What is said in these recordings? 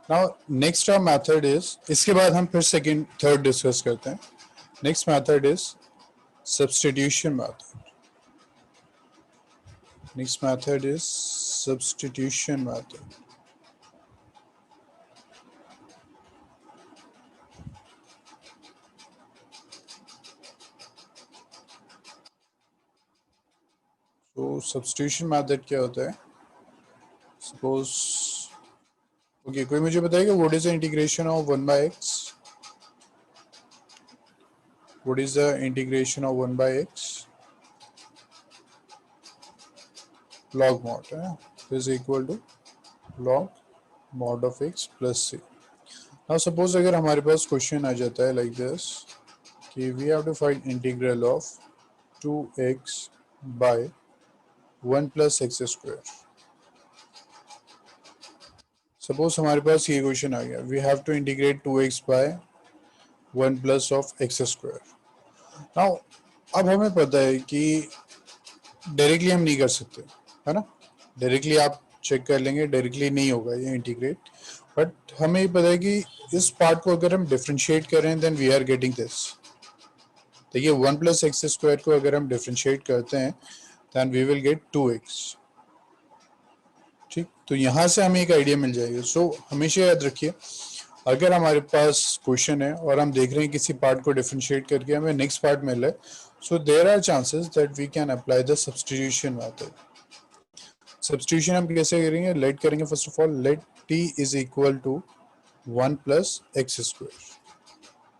Now next our method is, इसके बाद हम फिर सेकंड थर्ड डिस्कस करते हैं. Next method is substitution method. Next method is substitution method. तो सब्स्टिट्यूशन मेथड क्या होता है? सपोज ओके, कोई मुझे बताएगा what is the integration of 1 by x? What is the integration of 1 by x? Log mod is equal to log mod of x plus c. Now suppose अगर हमारे पास question आ जाता है like this कि we have to find integral of 2x by 1 plus x square. Suppose हमारे पास ये question आ गया, we have to integrate 2x by 1 plus of x square. Now अब हमें पता है कि डायरेक्टली हम नहीं कर सकते, है ना. डायरेक्टली आप चेक कर लेंगे, डायरेक्टली नहीं होगा ये इंटीग्रेट. बट हमें पता है कि इस पार्ट को अगर हम डिफरेंशिएट करें then we are getting this. देखिए 1 प्लस एक्स स्क्वायर को अगर हम डिफरेंशिएट करते हैं then we will gate 2x. ठीक, तो यहाँ से हमें एक आइडिया मिल जाएगा. सो हमेशा याद रखिए, अगर हमारे पास क्वेश्चन है और हम देख रहे हैं किसी पार्ट को डिफरेंशिएट करके हमें नेक्स्ट पार्ट मिल रहा है, so there are chances that we can apply the substitution method. Substitution हम कैसे करेंगे? लेट करेंगे first of all, let t is equal to 1 plus x square.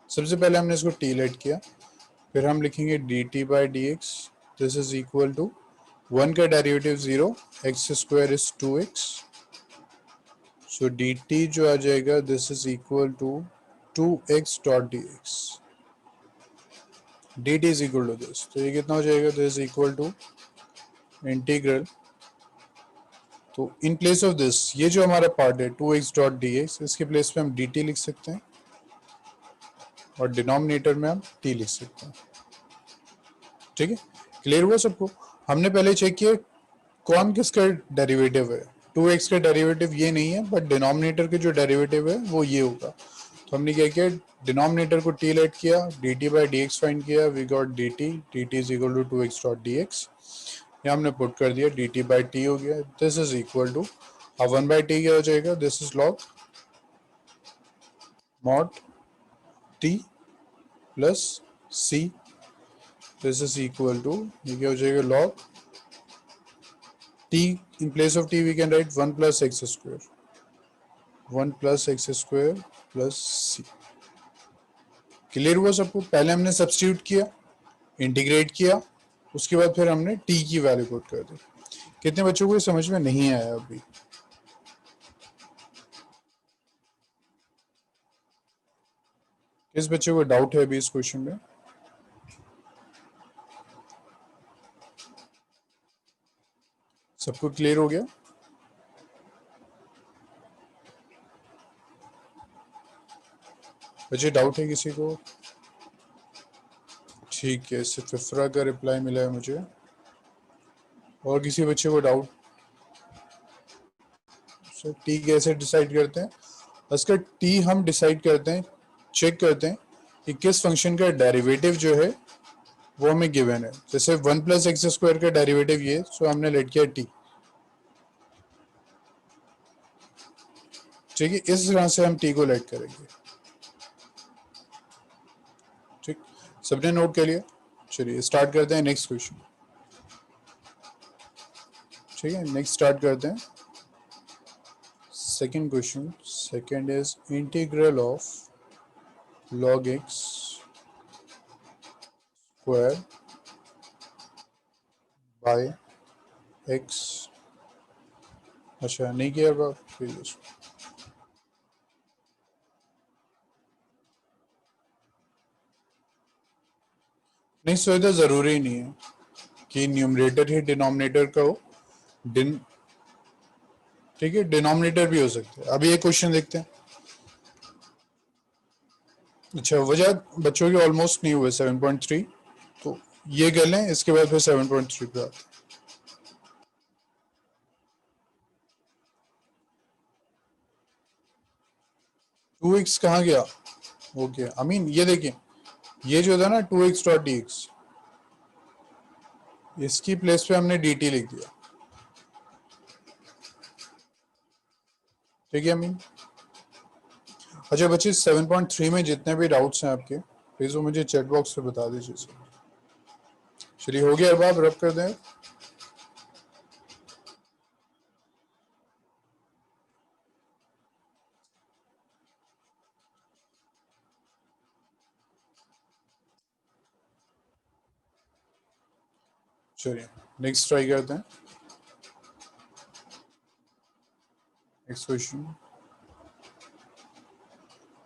सबसे पहले हमने इसको t लेट किया, फिर हम लिखेंगे dt by D x. This is equal to 1 का derivative 0, x square is 2x. So dt जो आ जाएगा this is equal to 2x dot D x. dt is equal to this, तो ये कितना हो जाएगा? This is equal to integral. तो इन प्लेस ऑफ दिस, ये जो हमारा पार्ट है 2x डॉट डी एक्स, इसके प्लेस पे हम dt लिख सकते हैं और डिनोमिनेटर में हम t लिख सकते हैं. ठीक है, क्लियर हुआ सबको? हमने पहले चेक किया कौन किसका डेरिवेटिव है. 2x का डेरिवेटिव ये नहीं है, बट डिनोमिनेटर के जो डेरिवेटिव है वो ये होगा. तो हमने क्या किया, डिनोमिनेटर को t लेट किया, dt by D X find किया, we got dt is equal to 2x dot D X. यहाँ हमने पुट कर दिया, dt बाई टी हो गया. दिस इज इक्वल टू, अब 1 बाई टी क्या हो जाएगा? This is log mod t plus c. This is equal to, ये क्या हो जाएगा? Log t, in place of t we can write 1 plus x square, 1 plus x square plus c. Clear हुआ सबको? पहले हमने सब्स्टिट्यूट किया, इंटीग्रेट किया, उसके बाद फिर हमने t की वैल्यू पुट कर दी. कितने बच्चों को ये समझ में नहीं आया अभी? किस बच्चे को डाउट है अभी इस क्वेश्चन में? सबको क्लियर हो गया? बच्चे डाउट है किसी को? ठीक है, सिर्फ इफ्रा का रिप्लाई मिला है मुझे. और किसी बच्चे को डाउट? सर टी कैसे डिसाइड करते हैं? इसका टी हम डिसाइड करते हैं, चेक करते हैं कि किस फंक्शन का डेरिवेटिव जो है वो हमें गिवन है. जैसे 1 प्लस एक्स स्क्वायर का डेरिवेटिव ये, सो हमने लेट किया टी. ठीक है, इस तरह से हम टी को लेट करेंगे. ठीक, सबने नोट कर लिया? चलिए स्टार्ट करते हैं नेक्स्ट क्वेश्चन. ठीक है, नेक्स्ट स्टार्ट करते हैं. Second question, second is integral of log x square by x. अच्छा नहीं किया बात, फिर नहीं. सो इधर जरूरी नहीं है कि न्यूमरेटर ही डिनोमिनेटर का हो. ठीक है, डिनोमिनेटर भी हो सकते हैं. अभी एक क्वेश्चन देखते हैं. अच्छा, वजह बच्चों के ऑलमोस्ट नहीं हुए 7.3, तो ये कर लें, इसके बाद फिर 7.3 पे आते हैं. 2x कहाँ गया? ओके आई मीन ये देखिए, ये जो था ना 2x डॉट डी एक्स, इसकी प्लेस पे हमने डी टी लिख दिया। ठीक है आई मीन। अच्छा बच्चे 7.3 में जितने भी डाउट्स हैं आपके, प्लीज वो मुझे चैट बॉक्स पे बता दीजिए। चलिए हो गया, अरबाब रब कर दें। चलिए नेक्स्ट ट्राई करते हैं। Next question,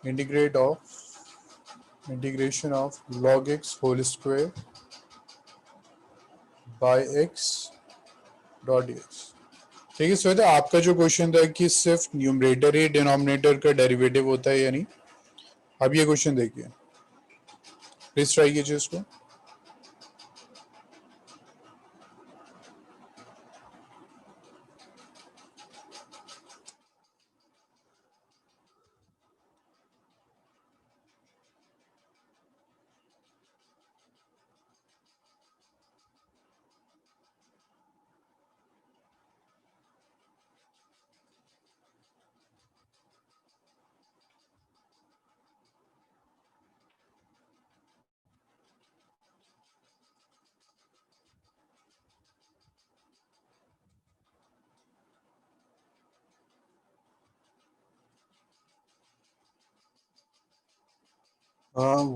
integrate of integration of log x whole square by x dot dx। ठीक है श्वेता, आपका जो क्वेश्चन था कि सिर्फ न्यूमरेटर ही डिनोमिनेटर का डेरिवेटिव होता है या नहीं, अब ये क्वेश्चन देखिए, प्लीज ट्राई कीजिए इसको।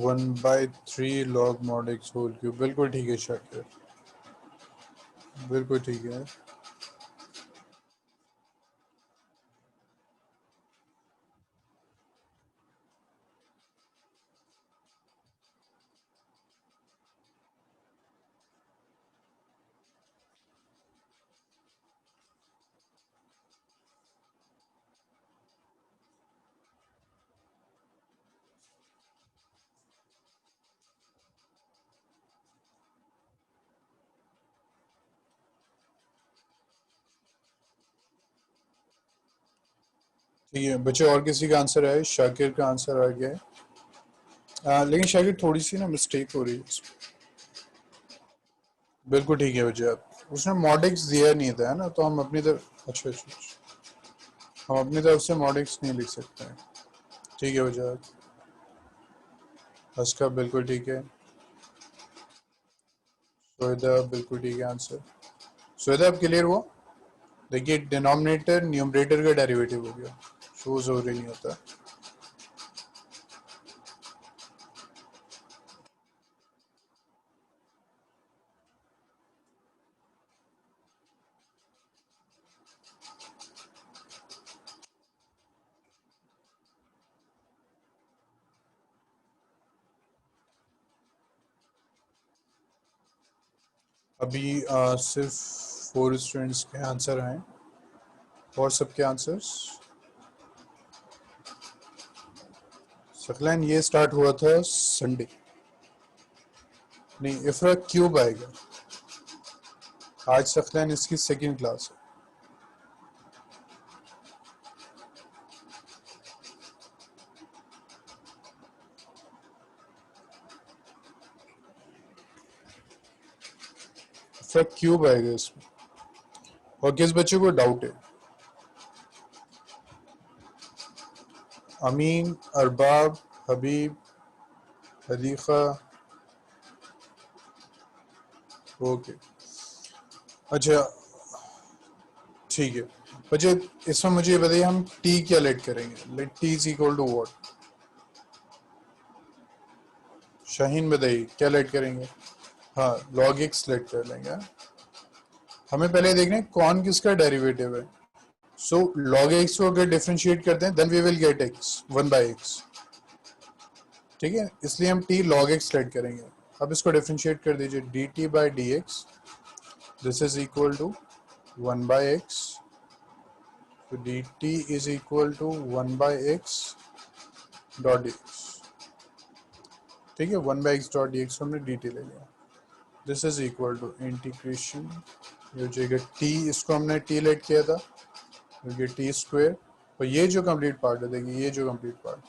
1/3 log mod x whole cube, बिल्कुल ठीक है शाकिर, बिल्कुल ठीक है। ठीक है बच्चे, और किसी का आंसर है? शाकिर का आंसर आ गया है। लेकिन शाकिर थोड़ी सी ना मिस्टेक हो रही है इसमें। बिल्कुल ठीक है बच्चे, आप उसने मॉडेक्स दिया नहीं था है ना, तो हम अपनी तरफ, अच्छा अच्छा अच्छा, हम अपनी तरफ से मॉडेक्स नहीं लिख सकते हैं। ठीक है बच्चे, हस्का बिल्कुल ठीक है, सोएदा बिल्कुल ठीक है आंसर। सोएदा अब क्लियर हुआ? देखिए डिनोमिनेटर न्यूमरेटर का डेरिवेटिव हो गया, शो जरूरी नहीं होता। अभी सिर्फ 4 स्टूडेंट्स के आंसर आए, और सबके आंसर्स। सकलैन ये स्टार्ट हुआ था संडे, नहीं इफ्रा क्यूब आएगा, आज सकलैन इसकी सेकंड क्लास है। इफ्रा क्यूब आएगा इसमें। और किस बच्चे को डाउट है? अमीन, अरबाब, हबीब, हदीक़ा, ओके। अच्छा ठीक है बच्चे, इसमें मुझे ये बताइए हम टी क्या लेट करेंगे? Let T is equal to what? Shaheen बताइए क्या लेट करेंगे? हाँ लॉग एक्स लेट कर लेंगे। हमें पहले देखना है कौन किसका डेरिवेटिव है। सो लॉग एक्स को अगर डिफरेंशिएट करते हैं then we will get x 1/x। ठीक है, इसलिए हम टी लॉग एक्स लेट करेंगे। अब इसको डिफरेंशिएट कर दीजिए, d T by D x, this is equal to 1/x, तो d t is equal to 1/x dot D x. ठीक है, 1/x डॉट डी एक्स हमने डी टी ले लिया, this is equal to integration, ये हो जाएगा टी, इसको हमने टी लेट किया था, ये टी स्क्वेयर और ये जो कंप्लीट पार्ट है, देखिए ये जो complete part,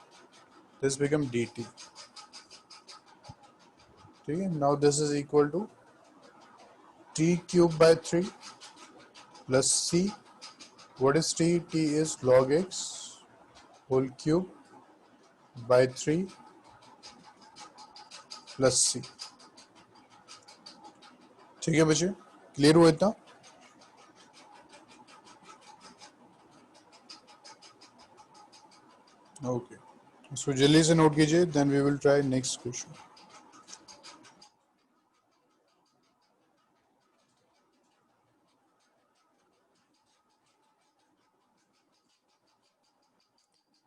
this become d t, ठीक है। Now this is equal to t cube by 3 plus c, what is t? T is log x whole cube by 3 plus c, ठीक है बच्चे, क्लियर हुआ इतना? ओके, इसको जल्दी से नोट कीजिए, then we will try next question.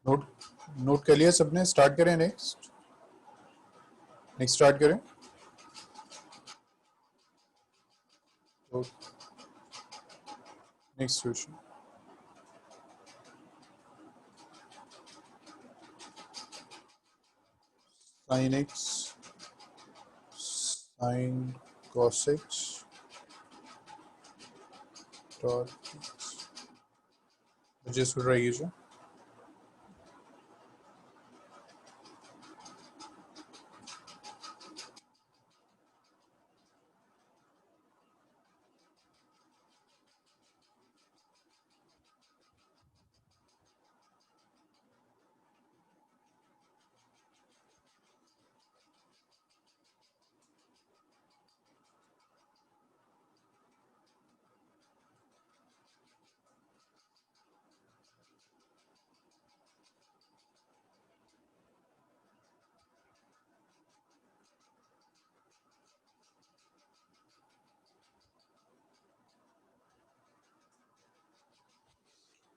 Note note कर लिया सबने? स्टार्ट करें, नेक्स्ट नेक्स्ट स्टार्ट करें। Next question, sin x sin cos x dot x, मुझे इसको ट्राई कीजिए।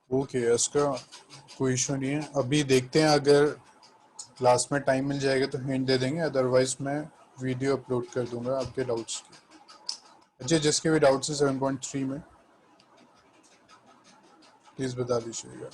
ओके, इसका कोई इशू नहीं है, अभी देखते हैं, अगर क्लास में टाइम मिल जाएगा तो हिंट दे देंगे, अदरवाइज मैं वीडियो अपलोड कर दूंगा आपके डाउट्स की। अच्छा, जिसके भी डाउट्स है 7.3 में प्लीज़ बता दीजिएगा।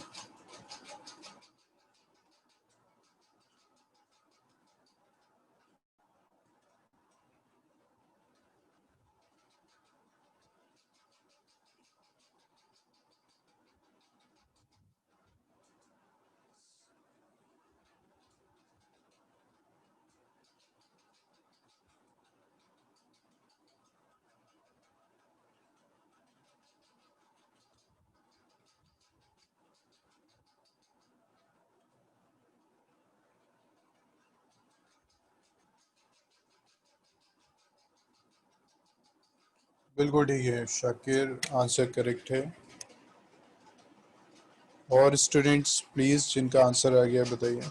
बिल्कुल ठीक है शाकिर, आंसर करेक्ट है। और स्टूडेंट्स प्लीज़ जिनका आंसर आ गया बताइए।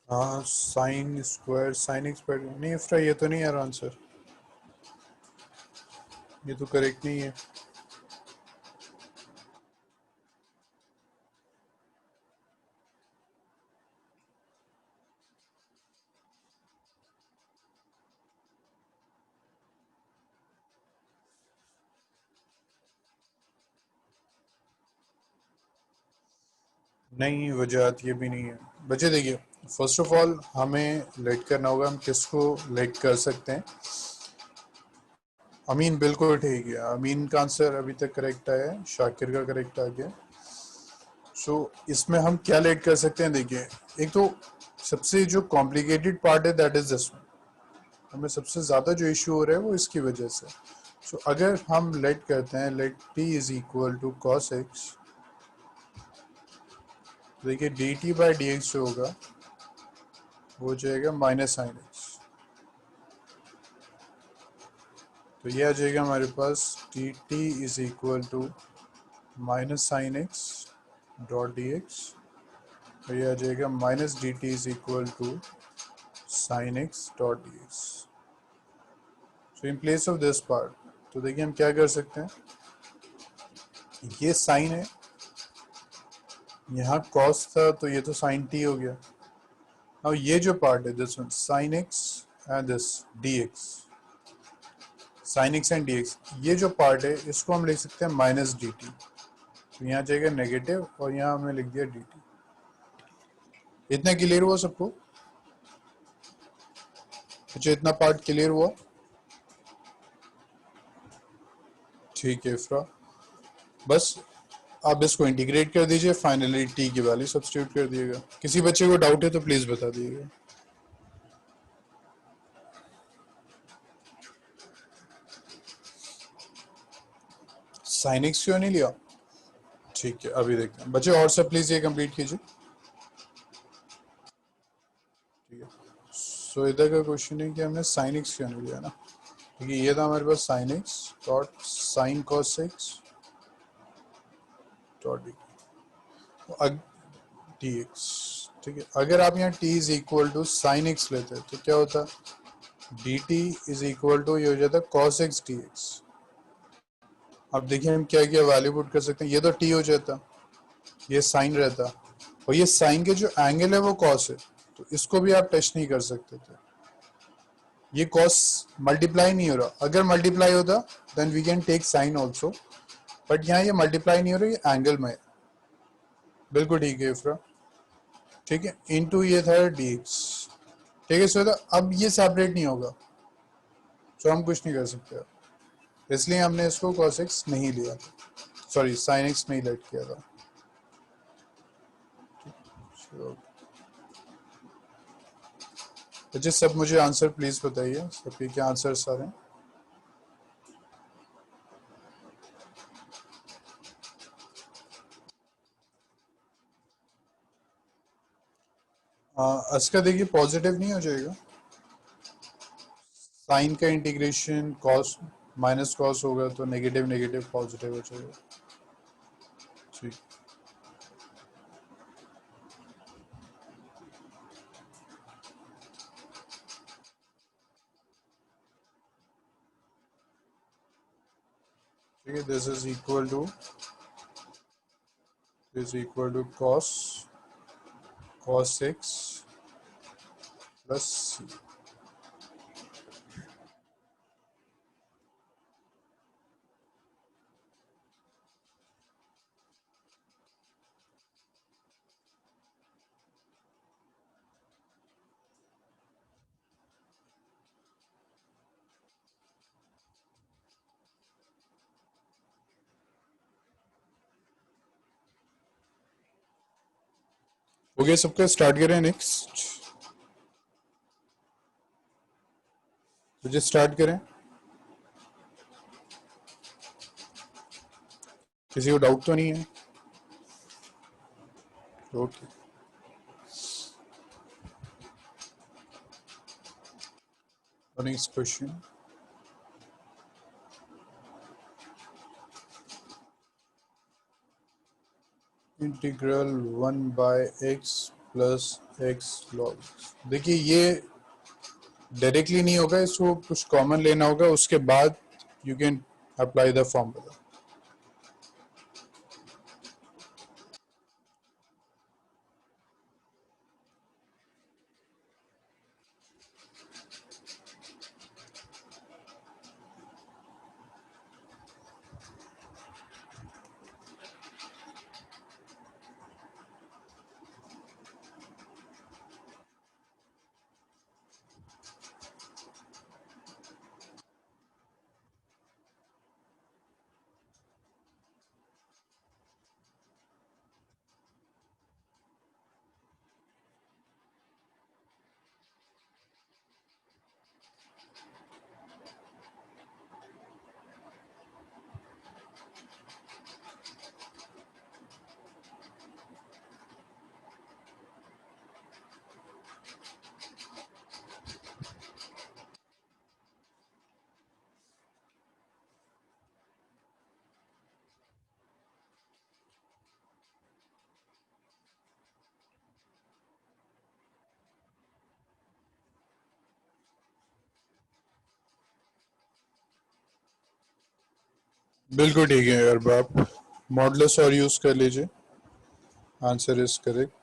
हाँ, साइन स्क्वायर साइन एक्सक्वायर नहीं इफ्रा, ये तो नहीं यार आंसर, ये तो करेक्ट नहीं है। नहीं, वजह ये भी नहीं है बच्चे। देखिए, फर्स्ट ऑफ ऑल हमें लेट करना होगा, हम किसको लेट कर सकते हैं? अमीन, बिल्कुल ठीक है, अमीन का आंसर अभी तक करेक्ट आया है, शाकिर का करेक्ट आ गया। सो इसमें हम क्या लेट कर सकते हैं? देखिए, एक तो सबसे जो कॉम्प्लिकेटेड पार्ट है दैट इज दिस वन, हमें सबसे ज़्यादा जो इशू हो रहा है वो इसकी वजह से। सो अगर हम लेट करते हैं let T is equal to cos X, देखिए D T by D X जो होगा वो हो जाएगा माइनस साइन एक्स, तो ये आ जाएगा हमारे पास t t is equal to minus sine x dot D x तो ये आ जाएगा minus d t is equal to sine x dot D x. So in place of this part, तो देखिए हम क्या कर सकते हैं, ये साइन है, यहाँ कॉस था तो ये तो साइन टी हो गया। अब ये जो पार्ट है this one sine x and this D x, sine x and D x, ये जो पार्ट है इसको हम लिख सकते हैं माइनस डी टी। तो यहाँ जाएगा नेगेटिव और यहाँ हमने लिख दिया डी टी। इतना क्लियर हुआ सबको? अच्छा, इतना पार्ट क्लियर हुआ? ठीक है इफ्रा, बस आप इसको इंटीग्रेट कर दीजिए, फाइनली टी की वैल्यू सब्स्टिट्यूट कर दिएगा। किसी बच्चे को डाउट है तो प्लीज बता दीजिएगा। साइन एक्स क्यों नहीं लिया? ठीक है, अभी देखते हैं बच्चे, और सब प्लीज ये कंप्लीट कीजिए। ठीक है, सो इधर का क्वेश्चन है कि हमने साइन एक्स क्यों नहीं लिया ना, क्योंकि ये था हमारे पास sine x dot sine cos x dot D x. ठीक है, अगर आप यहाँ t is equal to sine x लेते हैं तो क्या होता, d t is equal to ये हो जाता कॉस एक्स डी एक्स। अब देखिए हम क्या क्या वैल्यू पुट कर सकते हैं, ये तो t हो जाता, ये साइन रहता, और ये साइन के जो एंगल है वो कॉस है, तो इसको भी आप टच नहीं कर सकते थे। ये कॉस मल्टीप्लाई नहीं हो रहा, अगर मल्टीप्लाई होता then we can take sine also, but यहाँ ये मल्टीप्लाई नहीं हो रहा, ये एंगल में है। बिल्कुल ठीक है इफ्रा, ठीक है, इनटू ये था डी एक्स। ठीक है सो अब ये सेपरेट नहीं होगा, तो हम कुछ नहीं कर सकते, इसलिए हमने इसको cos x नहीं लिया, सॉरी sin x नहीं लेट किया था। तो जिस सब मुझे आंसर प्लीज बताइए, सबके क्या आंसर सारे हैं? इसका देखिए पॉजिटिव नहीं हो जाएगा, साइन का इंटीग्रेशन कॉस माइनस कॉस होगा तो नेगेटिव नेगेटिव पॉजिटिव हो जाएगा। ठीक, ठीक है, this equal to cos x plus c. हो गया सबका, स्टार्ट करें नेक्स्ट, मुझे स्टार्ट करें, किसी को डाउट तो नहीं है? Okay, next question, integral 1/x plus x log. देखिए ये डायरेक्टली नहीं होगा, इसको कुछ कॉमन लेना होगा, उसके बाद you can apply the formula. बिल्कुल ठीक है अरबाब, मॉडलस और यूज कर लीजिए, आंसर इज करेक्ट।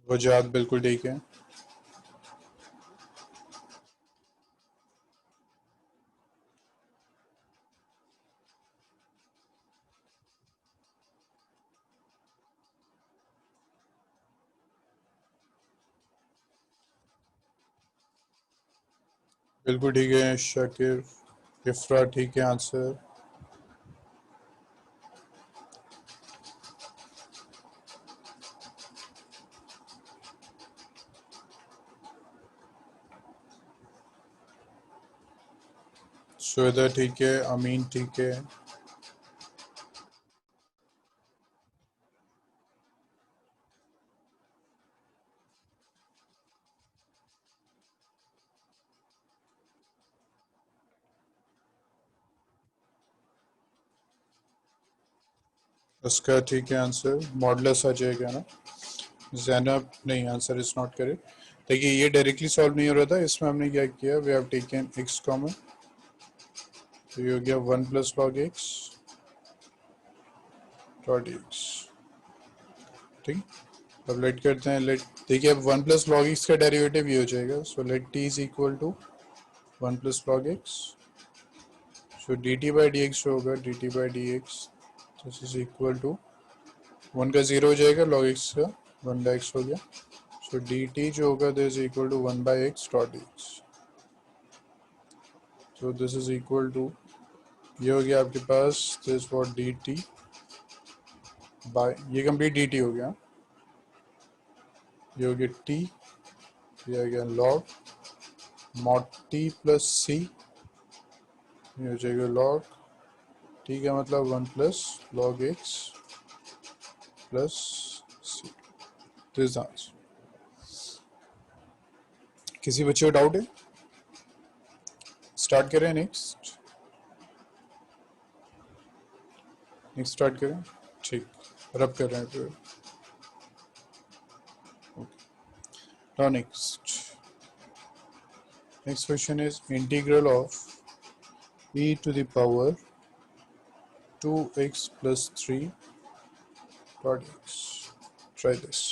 वजाहत बिल्कुल ठीक है। बिल्कुल ठीक है शाकिर। इफ्रा ठीक है आंसर। श्वेता ठीक है, अमीन ठीक है। उसका ठीक है आंसर, मॉडलस आ जाएगा ना। जैनब नहीं, आंसर इज नॉट करेक्ट। देखिए ये डायरेक्टली सॉल्व नहीं हो रहा था, इसमें हमने क्या किया, we have taken x common, तो ये हो गया 1 + log x डॉट एक्स। ठीक, अब लेट करते हैं, लेट देखिए अब 1 + log x का डेरिवेटिव ये हो जाएगा, so let t is equal to 1 + log x, so dt/dx जो होगा, dt/dx this is equal to 1 का 0 हो जाएगा, log x का 1/x हो गया, सो dt जो होगा this is equal to 1/x dot x, so this is equal to, ये हो गया आपके पास दिस फॉर dt बाय, ये कंप्लीट dt हो गया, ये हो गया t, ये हो गया log mod t plus c, ये हो जाएगा log t का मतलब 1 + log x plus c, this answer. किसी बच्चे को डाउट है? स्टार्ट करें नेक्स्ट, नेक्स्ट स्टार्ट करें। ठीक, रब कर रहे हैं फिर। Now next, next question is integral of e to the power 2x plus 3 dot x. Try this.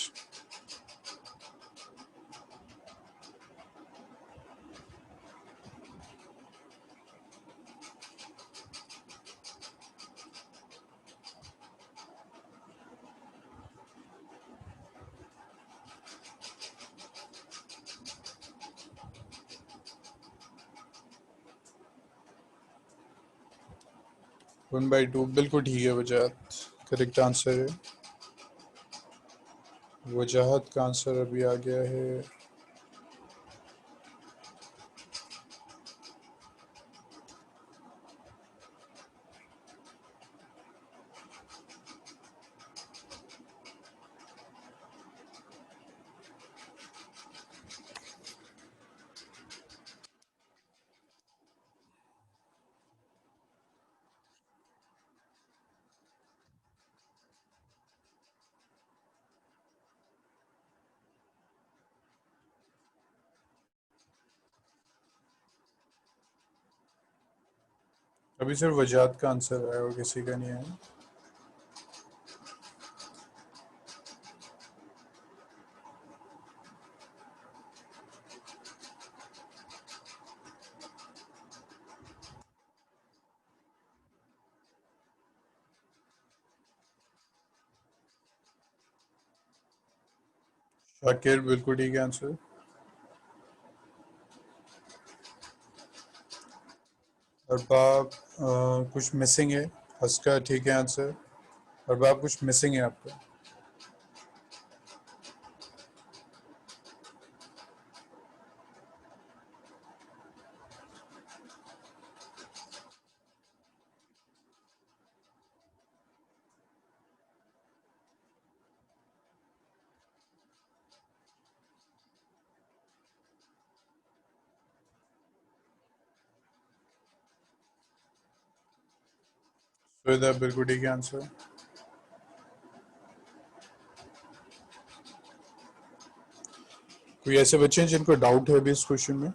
1/2 बिल्कुल ठीक है वजाहत, करेक्ट आंसर है। वजाहत का आंसर अभी आ गया है। अभी सिर्फ वजाहत का आंसर आया और किसी का नहीं आया। शाकिर बिल्कुल ठीक है आंसर। और बाप कुछ मिसिंग है, हस्का ठीक है आंसर, और बाप कुछ मिसिंग है आपका। तो इधर बिल्कुल ठीक है आंसर। कोई ऐसे बच्चे हैं जिनको डाउट है अभी इस क्वेश्चन में?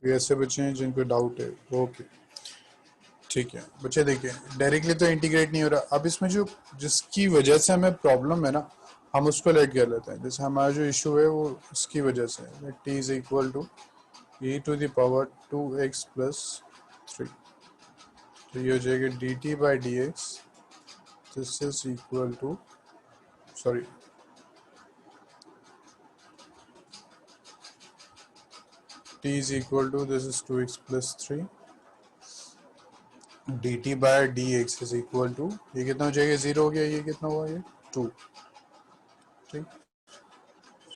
कोई ऐसे बच्चे हैं जिनको डाउट है? ओके, ठीक है बच्चे, देखिए डायरेक्टली तो इंटीग्रेट नहीं हो रहा। अब इसमें जो जिसकी वजह से हमें प्रॉब्लम है ना, हम उसको लेट कर लेते हैं। जैसे हमारा जो इशू है वो इसकी वजह से है, t is equal to e to the power 2x plus 3। तो ये हो जाएगा d T by D x, this is equal to, sorry, t is equal to, this is 2x plus 3 dt by d x is equal to, ये कितना हो जाएगा, zero हो गया, ये कितना हुआ, ये 2। ठीक,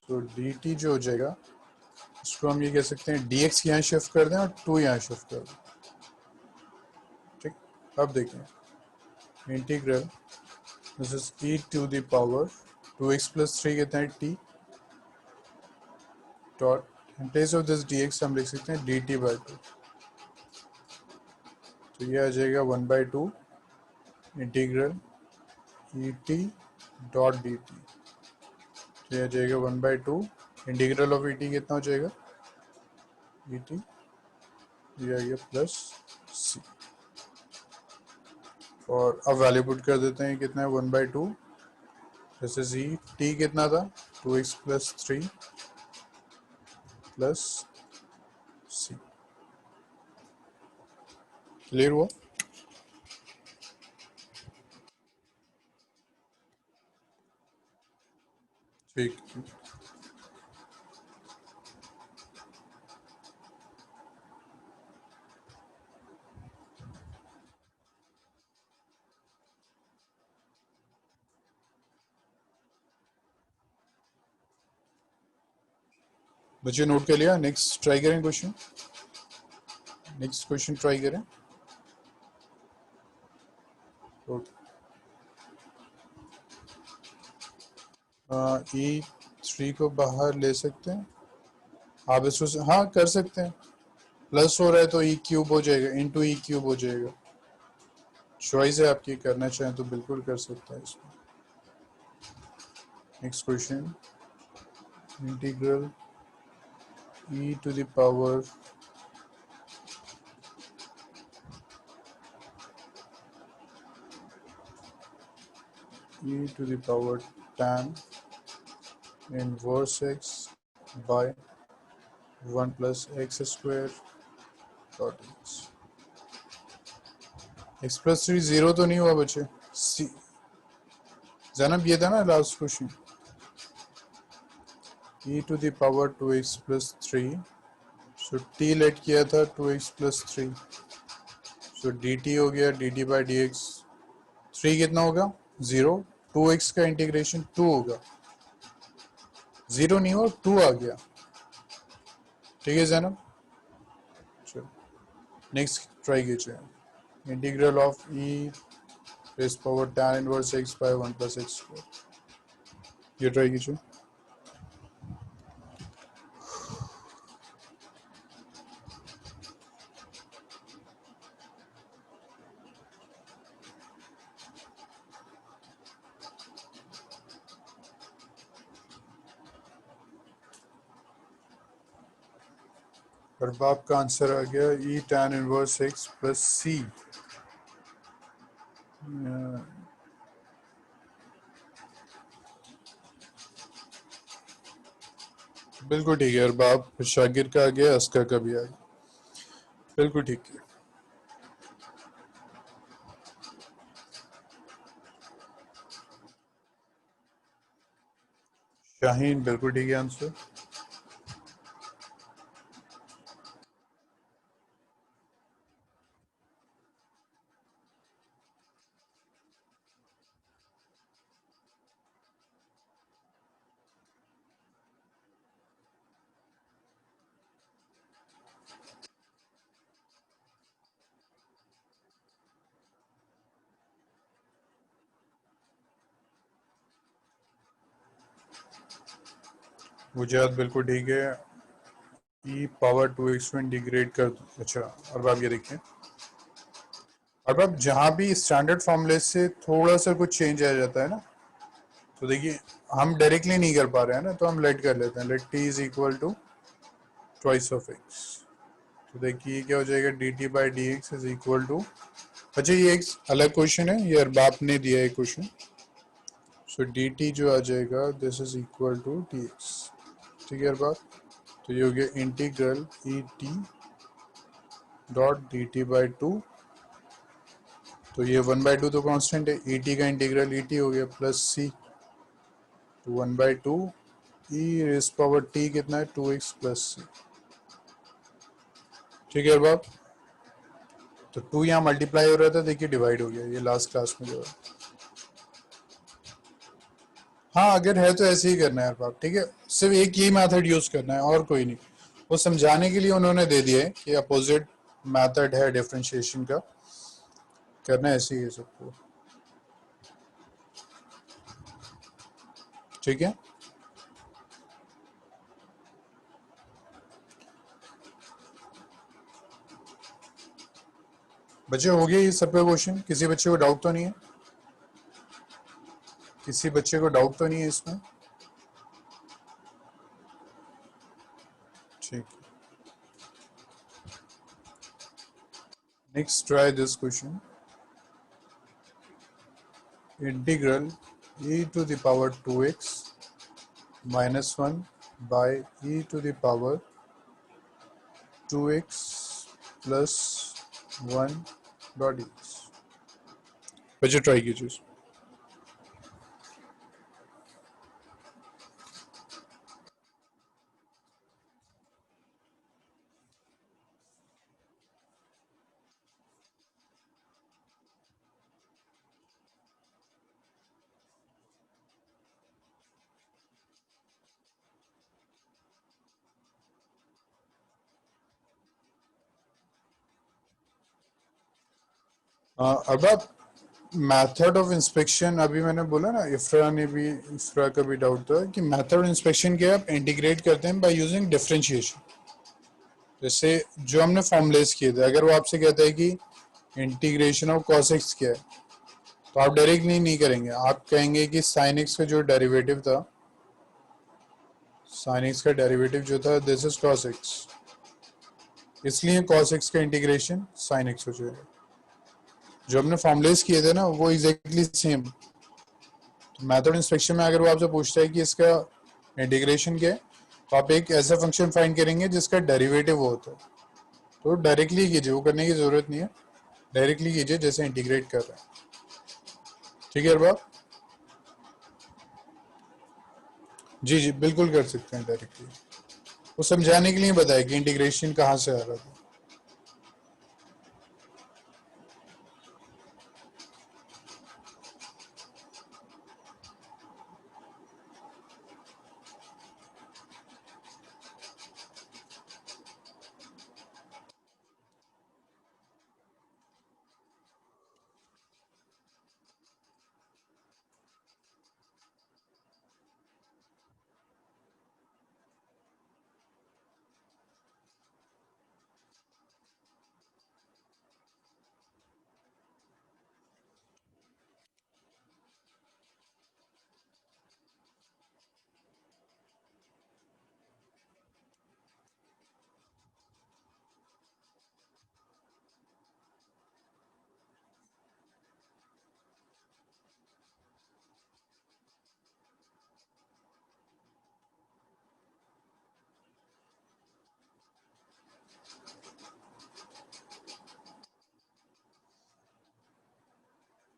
तो dt जो हो जाएगा इसको हम ये कह सकते हैं dx यहाँ शिफ्ट कर दें और 2 यहाँ शिफ्ट कर दें। ठीक, अब देखें integral, this is e to the power 2x plus 3 कितना है t dot, in place of this dx हम लिख सकते हैं dt बाय 2। तो ये आ जाएगा 1/2 integral e t dot d T. तो यह जाएगा 1/2 इंटीग्रल ऑफ ई टी कितना हो जाएगा, ई टी ये आ गया प्लस सी। और अब वैल्यू पुट कर देते हैं, कितना है 1/2, जैसे जी टी कितना था 2x plus 3 plus c. Clear हुआ? ठीक, बच्चे नोट कर लिया? नेक्स्ट ट्राई करें क्वेश्चन, नेक्स्ट क्वेश्चन ट्राई करें। ई थ्री को बाहर ले सकते हैं आप, इसको हाँ कर सकते हैं। प्लस हो रहा है तो ई क्यूब हो जाएगा, इंटू ई क्यूब हो जाएगा। चॉइस है आपकी, करना चाहें तो बिल्कुल कर सकते हैं इसमें। Next question, integral e to the power e to the power tan inverse x by 1 plus x square dot x। x plus 3 zero तो नहीं हुआ बच्चे? सी जनाब ये था ना last question, e to the power 2x plus 3, so t let किया था 2x plus 3, सो dt हो गया dt by dx। 3 कितना होगा, जीरो, 2x का इंटीग्रेशन 2 होगा, जीरो नहीं हो 2 आ गया। ठीक है जनाब, चलो नेक्स्ट ट्राई कीजिए। Integral of e raise power tan inverse x बाय 1 प्लस एक्स स्क्वायर, ये ट्राई कीजिए। और बाप का आंसर आ गया e tan inverse x plus c. बिल्कुल ठीक है, और बाप शागिर का आ गया, अस्कर का भी आ गया, बिल्कुल ठीक है। शाहीन बिल्कुल ठीक है आंसर। मुझे बिल्कुल ठीक है। ई पावर 2x में इंटीग्रेट कर दूं। अच्छा, और आप ये देखिए, और अब जहाँ भी स्टैंडर्ड फॉर्मूले से थोड़ा सा कुछ चेंज आ जाता है ना, तो देखिए हम डायरेक्टली नहीं कर पा रहे हैं ना, तो हम लेट कर लेते हैं, let T is equal to twice of x. तो देखिए क्या हो जाएगा, d T by D x is equal to, अच्छा ये एक अलग क्वेश्चन है, ये अरबाब ने दिया है क्वेश्चन। सो डी टी जो आ जाएगा this is equal to d x, ठीक है अरबाब। तो ये हो गया integral e t dot d T by two, तो ये 1/2 तो कांस्टेंट है, ई टी का इंटीग्रल ई टी हो गया प्लस सी, तो 1/2 ई रेस पावर टी कितना है, 2x प्लस सी, ठीक है अरबाब। तो 2 यहाँ मल्टीप्लाई हो रहा था, देखिए डिवाइड हो गया, ये लास्ट क्लास में जो है। हाँ अगर है तो ऐसे ही करना है अरबाब, ठीक है, सिर्फ एक ही मेथड यूज करना है और कोई नहीं। वो समझाने के लिए उन्होंने दे दिया है कि अपोजिट मेथड है डिफरेंशिएशन का, करना ऐसे ही है सबको, ठीक है। बच्चे हो गए ये सब पे क्वेश्चन, किसी बच्चे को डाउट तो नहीं है, किसी बच्चे को डाउट तो नहीं है इसमें, ठीक। Next try this question, integral e to the power 2x minus 1 by e to the power 2x plus 1 dot x। बच्चे ट्राई कीजिए। अब आप मेथड ऑफ इंस्पेक्शन, अभी मैंने बोला ना, इफ्रा का भी डाउट था कि मेथड ऑफ इंस्पेक्शन क्या है, आप इंटीग्रेट करते हैं बाय यूजिंग डिफरेंशिएशन। जैसे जो हमने फॉर्मुलेस किए थे, अगर वो आपसे कहता है कि इंटीग्रेशन ऑफ cos x क्या है, तो आप डायरेक्ट नहीं करेंगे, आप कहेंगे कि sin x का जो डेरिवेटिव था, sin x का डेरिवेटिव जो था दिस इज cos x, इसलिए cos x का इंटीग्रेशन sin x हो जाएगा। जो हमने फॉर्मुलेस किए थे ना वो एग्जैक्टली सेम। तो मेथड इंस्पेक्शन में अगर वो आपसे पूछता है कि इसका इंटीग्रेशन क्या है, तो आप एक ऐसा फंक्शन फाइंड करेंगे जिसका डेरिवेटिव वो होता है, तो डायरेक्टली कीजिए, वो करने की जरूरत नहीं है, डायरेक्टली कीजिए जैसे इंटीग्रेट कर रहे हैं, ठीक है अरबाब। जी जी बिल्कुल कर सकते हैं डायरेक्टली, वो समझाने के लिए बताया कि इंटीग्रेशन कहाँ से आ रहा था।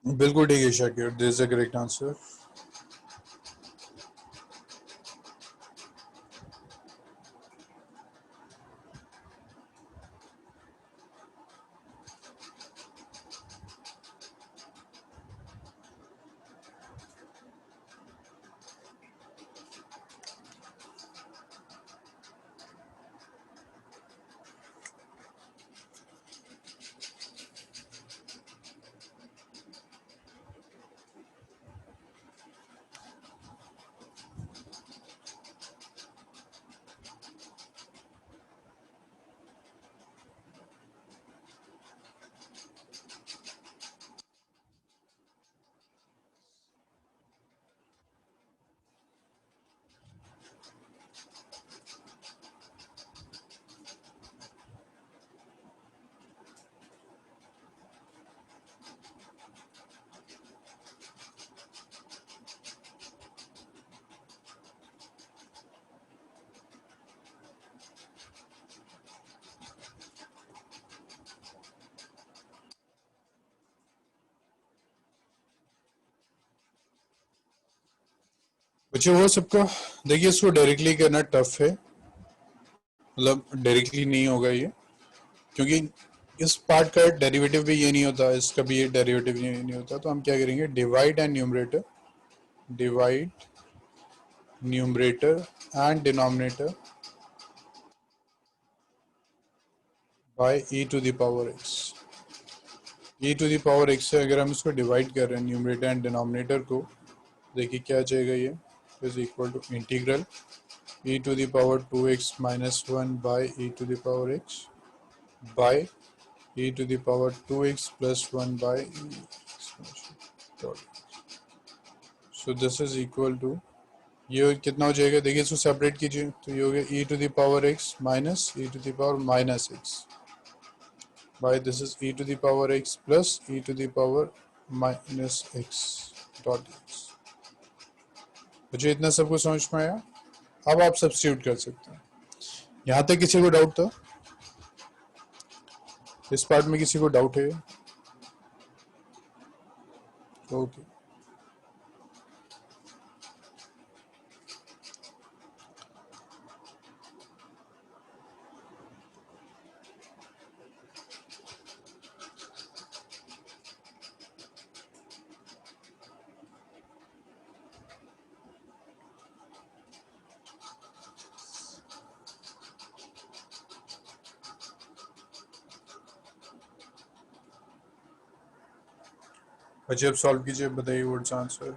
बिल्कुल ठीक है Shakir, this is the correct answer. बच्चे वो सबको देखिए, इसको डायरेक्टली करना टफ है, मतलब डायरेक्टली नहीं होगा ये, क्योंकि इस पार्ट का डेरिवेटिव भी ये नहीं होता, इसका भी ये डेरिवेटिव ये नहीं होता। तो हम क्या करेंगे, divide and numerator, divide numerator and denominator by e to the power x. E to the power x से अगर हम इसको डिवाइड कर रहे हैं न्यूमरेटर एंड डिनोमिनेटर को, देखिए क्या आ जाएगा, ये is equal to integral e to the power 2x minus 1 by e to the power x by e to the power 2x plus 1 by e dot. So this is equal to, ये कितना हो जाएगा, देखिए इसको separate कीजिए, तो ये हो गया e to the power x minus e to the power minus x by this is e to the power x plus e to the power minus x dot x। मुझे इतना सब कुछ समझ में आया। अब आप सब्स्टिट्यूट कर सकते हैं। यहाँ तक किसी को डाउट था? इस पार्ट में किसी को डाउट है? ओके। अच्छा अब सॉल्व कीजिए, बताइए व्हाट्स आंसर।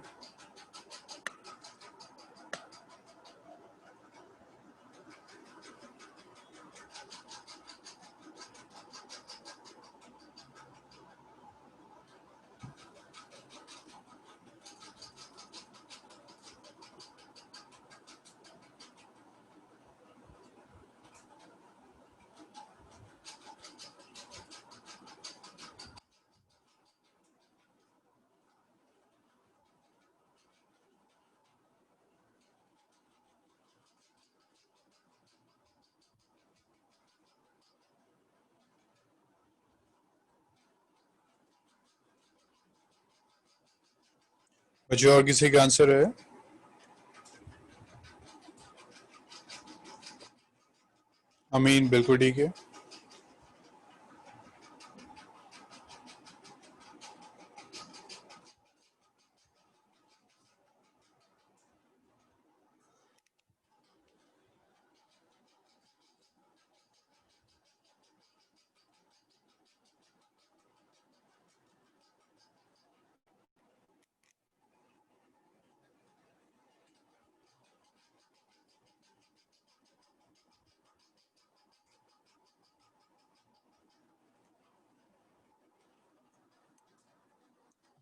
अच्छा और किसी का आंसर है? अमीन बिल्कुल ठीक है।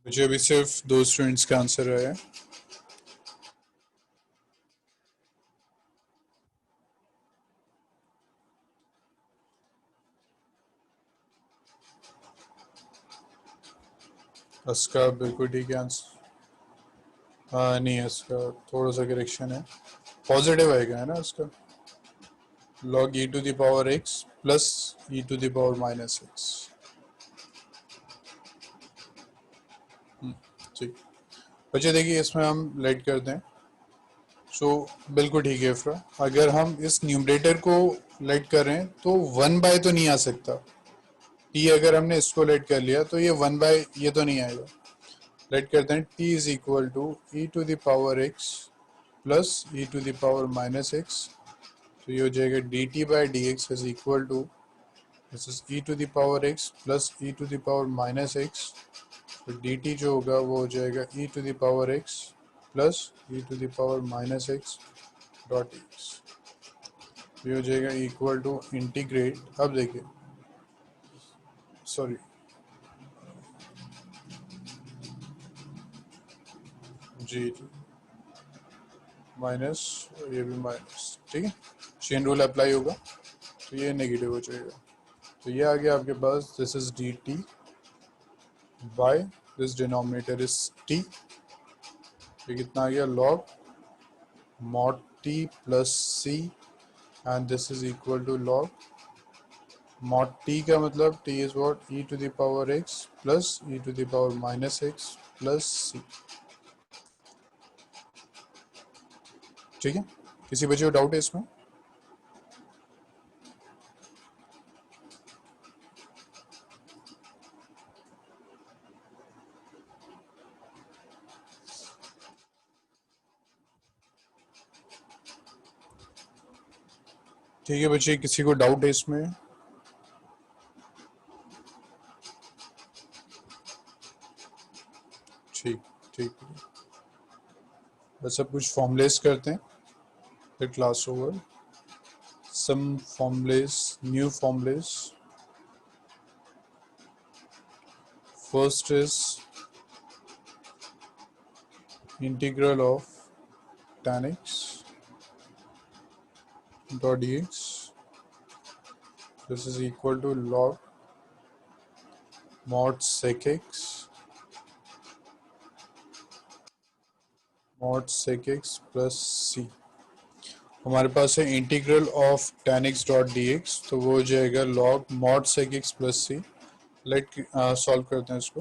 मुझे अभी सिर्फ 2 स्टूडेंट्स का आंसर है। उसका बिल्कुल ठीक है आंसर। हाँ नहीं, इसका थोड़ा सा करेक्शन है, पॉजिटिव आएगा है ना उसका, log e to the power x plus e to the power minus x. ठीक। बच्चे देखिए इसमें हम लेट करते हैं। सो बिल्कुल ठीक है इफ्रा, अगर हम इस न्यूमरेटर को लेट कर रहे हैं तो 1 बाय तो नहीं आ सकता, t अगर हमने इसको लेट कर लिया तो ये 1 बाय ये तो नहीं आएगा। लेट करते हैं t is equal to e to the power x plus e to the power minus x. तो ये हो जाएगा d T by D x is equal to this is e to the power x plus e to the power minus x. तो d t जो होगा वो हो जाएगा e to the power x plus e to the power minus x dot x. ये हो जाएगा equal to integrate, अब देखिए सॉरी जी माइनस, ये भी माइनस, ठीक है, चेन रूल अप्लाई होगा तो ये नेगेटिव हो जाएगा। तो ये आ गया आपके पास, this is d t by this denominator is t. ये कितना आ गया, log mod t plus c and this is equal to log mod t का मतलब t is what, e to the power x plus e to the power minus x plus c. ठीक है, किसी बच्चे को डाउट है इसमें? ठीक है बच्चे, किसी को डाउट है इसमें? ठीक ठीक, बस सब कुछ फॉर्मुलेस करते हैं फिर class over. Some formulas, new formulas. First is integral of tan x dot dx. This is equal to log mod sec x plus c. हमारे पास है integral of tan x dot D x, तो वो हो जाएगा log mod sec x plus c. Let solve करते हैं इसको.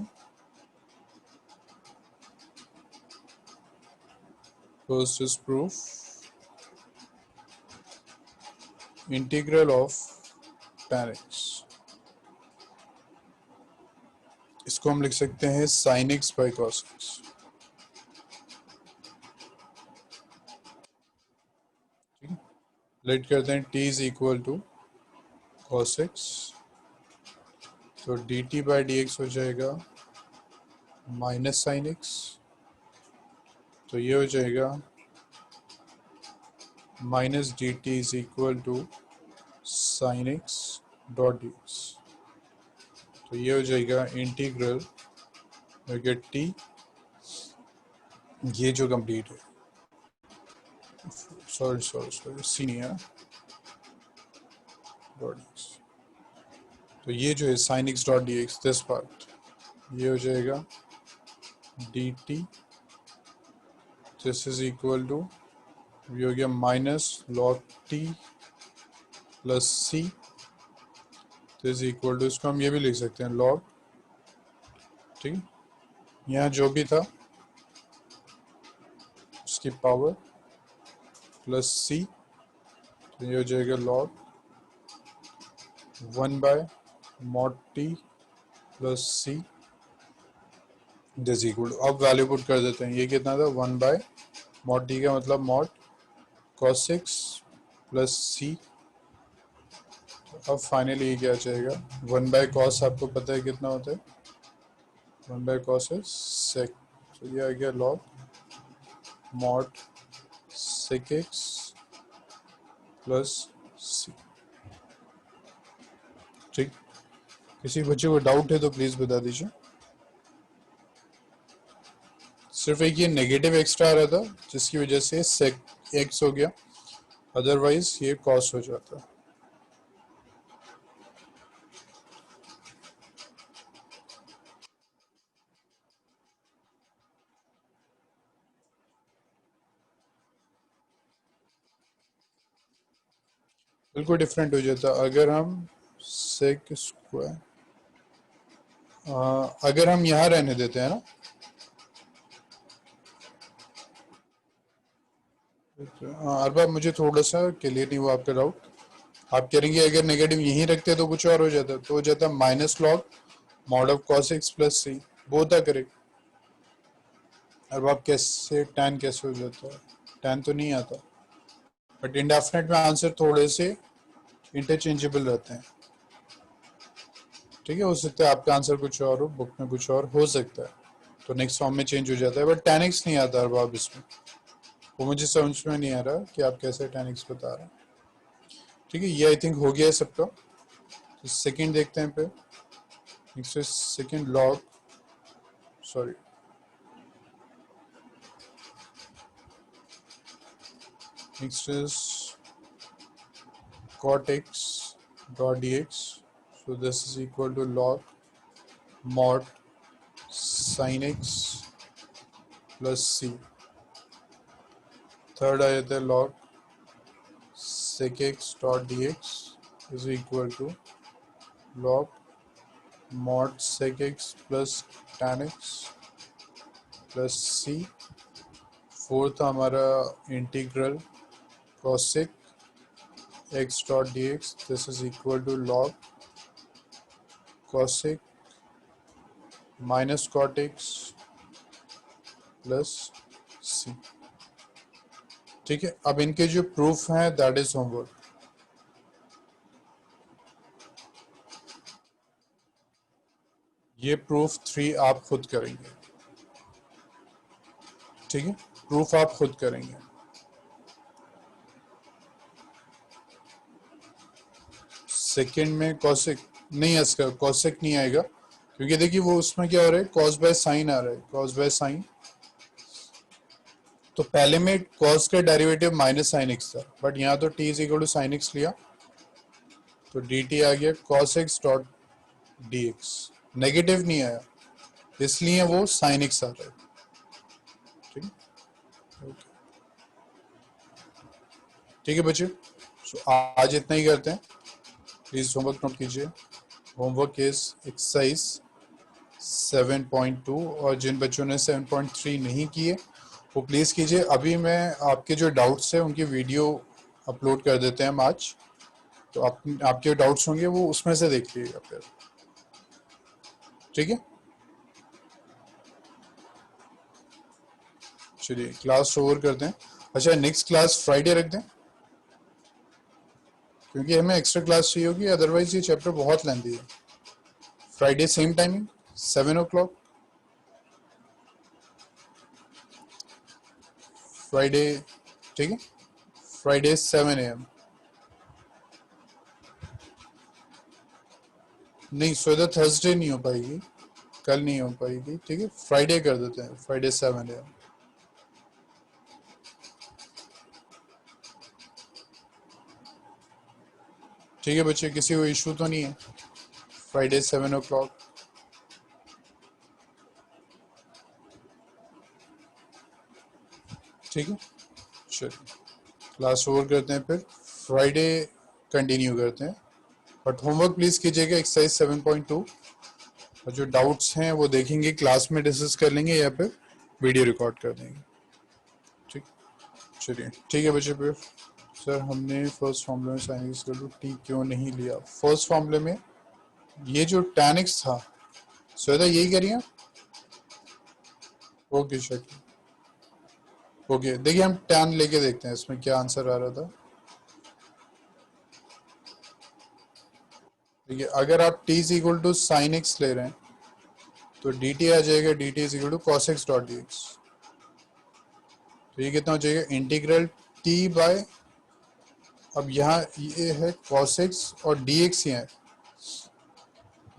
First is proof. Integral of tan x, इसको हम लिख सकते हैं sin x by cos x. Let करते हैं t is equal to cos x, तो dt by dx हो जाएगा माइनस साइन x, तो ये हो जाएगा minus dt is equal to sine x dot dx. तो ये हो जाएगा इंटीग्रल t, ये जो कंप्लीट है, सॉरी सी नहीं है डॉट dx. तो ये जो है sine x dot dx, this part, ये हो जाएगा dt, this is equal to, ये हो गया minus log t plus c, this equal to, इसको हम ये भी लिख सकते हैं लॉग, ठीक है, यहाँ जो भी था उसकी पावर प्लस सी, तो ये हो जाएगा log 1 by mod t plus c, this equal to, अब वैल्यू पुट कर देते हैं. ये कितना था, 1 बाय मॉड टी का मतलब मॉड cos x प्लस सी. अब फाइनली ये क्या जाएगा, 1 बाय कॉस, आपको पता है कितना होता है, 1 बाय कॉस है सेक, तो ये आ गया log mod sec x plus c. ठीक, किसी बच्चे को डाउट है तो प्लीज बता दीजिए. सिर्फ एक ये नेगेटिव एक्स्ट्रा आ रहा था जिसकी वजह से सेक एक्स हो गया, अदरवाइज ये कॉस हो जाता. बिल्कुल डिफरेंट हो जाता अगर हम सेक स्क्वायर, अगर हम यहाँ रहने देते हैं ना, अरबाब मुझे थोड़ा सा क्लियर नहीं हुआ आपका डाउट. आप करेंगे अगर नेगेटिव यहीं रखते तो कुछ और हो जाता, तो हो जाता minus log mod of cos x plus c, वो होता करेक्ट. अरबाब कैसे टैन कैसे हो जाता है, टैन तो नहीं आता, बट इंडेफिनेट में आंसर थोड़े से इंटरचेंजेबल रहते हैं. ठीक है, हो सकता है आपका आंसर कुछ और हो, बुक में कुछ और हो सकता है, तो नेक्स्ट फॉर्म में चेंज हो जाता है, बट tan x नहीं आता अरबाब इसमें, वो मुझे समझ में नहीं आ रहा कि आप कैसे tan x बता रहे हैं. ठीक है, ये आई थिंक हो गया है सबका. तो सेकंड देखते हैं फिर. Next is second log, sorry next is cot x dot dx. So this is equal to log mod sin x plus c. Third आ जाता है log sec x dot dx is equal to log mod sec x plus tan x plus c. Fourth हमारा integral cosec x dot dx, this is equal to log cosec minus cot x plus c. ठीक है, अब इनके जो proof हैं that is homework. ये proof 3 आप खुद करेंगे। ठीक है, प्रूफ आप खुद करेंगे। सेकंड में कॉसेक नहीं, इसका कॉसेक नहीं आएगा क्योंकि देखिए वो उसमें क्या हो रहा है, कॉस बाय साइन आ रहा है, कॉस बाय साइन। तो पहले में कॉस का डेरिवेटिव माइनस साइन एक्स था, बट यहाँ तो t is equal to sine x लिया तो डी टी आ गया cos x dot D x. Negative नहीं आया इसलिए वो साइन एक्स आ रहा है। ठीक है, ठीक है बच्चे, सो आज इतना ही करते हैं। प्लीज होमवर्क नोट कीजिए। होमवर्क इज एक्सरसाइज 7.2 और जिन बच्चों ने 7.3 नहीं किए वो प्लीज़ कीजिए। अभी मैं आपके जो डाउट्स हैं उनकी वीडियो अपलोड कर देते हैं हम आज, तो आपके डाउट्स होंगे वो उसमें से देख लीजिएगा फिर। ठीक है, चलिए क्लास ओवर करते हैं। अच्छा, नेक्स्ट क्लास फ्राइडे रख दें क्योंकि हमें एक्स्ट्रा क्लास चाहिए होगी, अदरवाइज ये चैप्टर बहुत लेंथी है। Friday same timing 7 o'clock Friday. ठीक है, फ्राइडे 7 AM। नहीं सो थर्सडे नहीं हो पाएगी, कल नहीं हो पाएगी। ठीक है, फ्राइडे कर देते हैं, फ्राइडे 7 AM। ठीक है बच्चे, किसी को इशू तो नहीं है? Friday 7 o'clock। ठीक है, चलिए क्लास ओवर करते हैं, फिर फ्राइडे कंटिन्यू करते हैं। बट होमवर्क प्लीज़ कीजिएगा एक्सरसाइज 7.2 और जो डाउट्स हैं वो देखेंगे, क्लास में डिस्कस कर लेंगे या फिर वीडियो रिकॉर्ड कर देंगे। ठीक, चलिए ठीक है बच्चे। फिर सर हमने फर्स्ट फॉर्मूले में sine x equal to t क्यों नहीं लिया? फर्स्ट फॉर्मूले में ये जो tan x था, सर यही करिए। ओके शक्ल, ओके देखिए हम tan लेके देखते हैं इसमें क्या आंसर आ रहा था। देखिए अगर आप t is equal to sine x ले रहे हैं तो dt आ जाएगा dt is equal to cos x dot D x. तो ये कितना हो जाएगा, इंटीग्रल t बाय, अब यहाँ ये है cos x और dx यहाँ है,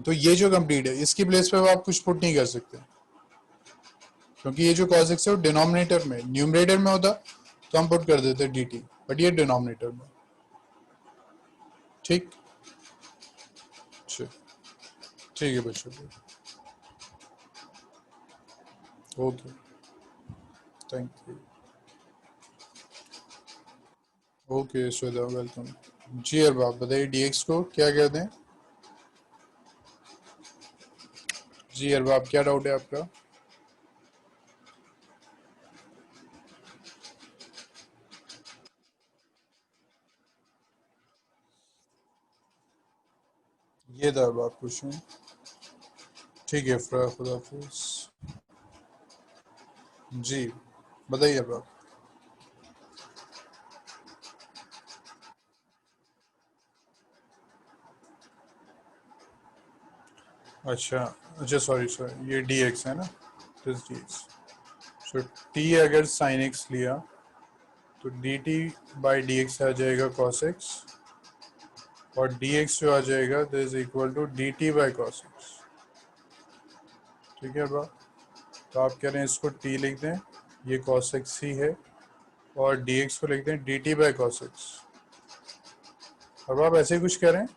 तो ये जो कंप्लीट है इसकी प्लेस पे आप कुछ पुट नहीं कर सकते क्योंकि ये जो cos x है वो डिनोमिनेटर में, न्यूमरेटर में होता तो हम पुट कर देते dt, बट ये डिनोमिनेटर में। ठीक, ठीक है बच्चों, okay thank you. Okay Shweta welcome. जी अरबाब बताइए dx को क्या कहते हैं? जी अरबाब क्या डाउट है आपका? ये था अरबाब क्वेश्चन। ठीक है खुदा हाफिज। जी बताइए अरबाब। अच्छा अच्छा, सॉरी सॉरी, ये dx है ना, दिस dx। सो t अगर sin x लिया तो dt बाई dx आ जाएगा cos x और dx जो आ जाएगा this equal to dt by cos x। ठीक है अरबाब, तो आप कह रहे हैं इसको t लिख दें, ये cos x ही है, और dx को लिख दें dt by cos x। Arbab ऐसे ही कुछ कह रहे हैं?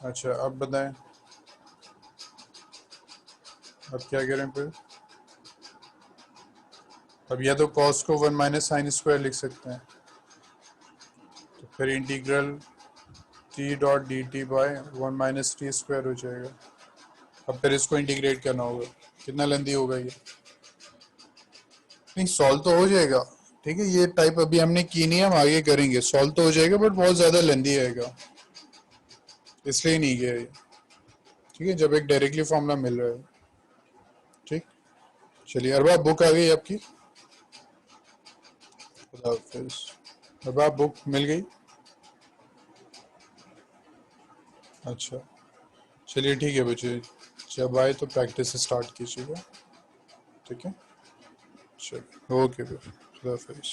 अच्छा अब बताएं, अब क्या करें फिर? अब या तो cos को 1 माइनस साइन स्क्वायर लिख सकते हैं, तो फिर integral t dot d T by 1 minus T square हो जाएगा। अब फिर इसको इंटीग्रेट करना होगा, कितना लेंदी होगा ये? नहीं, सॉल्व तो हो जाएगा। ठीक है, ये टाइप अभी हमने की नहीं है, हम आगे करेंगे। सॉल्व तो हो जाएगा बट बहुत ज़्यादा लेंदी आएगा, इसलिए नहीं किया ये। ठीक है, जब एक डायरेक्टली फॉर्मूला मिल रहा है। ठीक, चलिए अरबा बुक आ गई आपकी। खुदा हाफिज। अरबा बुक मिल गई। अच्छा, चलिए ठीक है बच्चे, जब आए तो प्रैक्टिस स्टार्ट कीजिएगा। ठीक है, चलिए ओके, खुदा हाफिज।